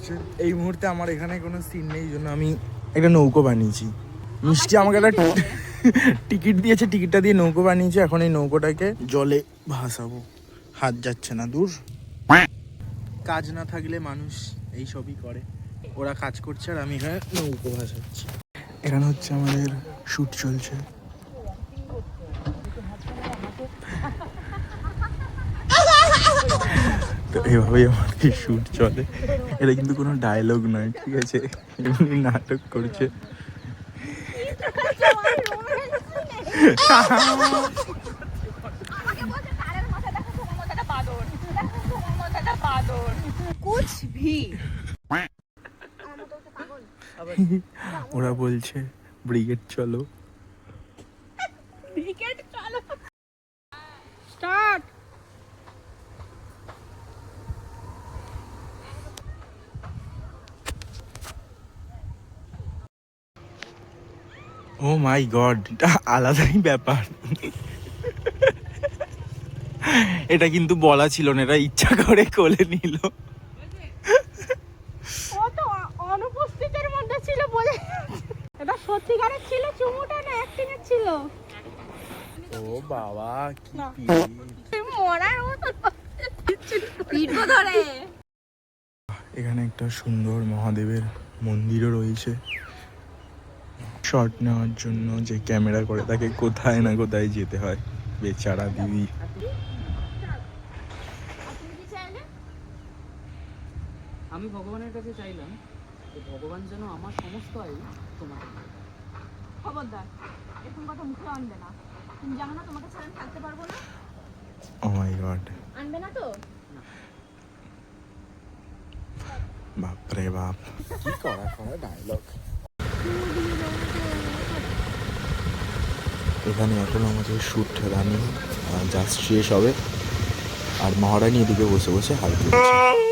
হচ্ছে এই মুহূর্তে আমার এখানে কোনো সিন নেই, জন্য আমি একটা নৌকো বানিয়েছি। মিষ্টি আমাকে একটা টিকিট দিয়েছে, টিকিটটা দিয়ে নৌকো বানিয়েছে। এখন এই নৌকোটাকে জলে ভাসাবো। হাত যাচ্ছে না, দূর। কাজ না থাকলে মানুষ এই সবই করে। ওরা কাজ করছে আর আমি এখানে নৌকো ভাসাচ্ছি। এখানে হচ্ছে আমাদের শ্যুট চলছে। তো এভাবেই আমাদের শ্যুট চলে। এটা কিন্তু কোনো ডায়লগ নয়, ঠিক আছে? এমনি নাটক করছে। ওরা বলছে ব্রিগেড চলো। স্টার্ট। ও মাই গড, এটা আলাদাই ব্যাপার। এটা কিন্তু বলা ছিল না, এটা ইচ্ছা করে কোলে নিল। ও তো অনুপস্থিতির মধ্যে ছিল বলে। এটা সত্যিকারের ছিল, চুমুটা না অ্যাক্টিং এর ছিল? ও বাবা, কি মরার মতো পিঠ ধরে। এখানে একটা সুন্দর মহাদেবের মন্দিরও রয়েছে। শট নেওয়ার জন্য যে ক্যামেরা করে তাকে কোথায় না কোথায় যেতে হয়, বেচারা দিদি। আমি ভগবানের কাছে চাইলাম যে ভগবান যেন আমার সমস্ত আয়ু তোমাকে। খবরদার এরকম কথা মুখে আনবে না। তুমি জানো না তোমাকে ছাড়া থাকতে পারবো না। ও মাই গড, আনবে না তো? বাপরে বাপ, কি করা ডায়লগ। এখানে এখন আমাদের শ্যুট রানিং, জাস্ট শেষ হবে। আর মহারানী এদিকে বসে বসে হাই তুলছে।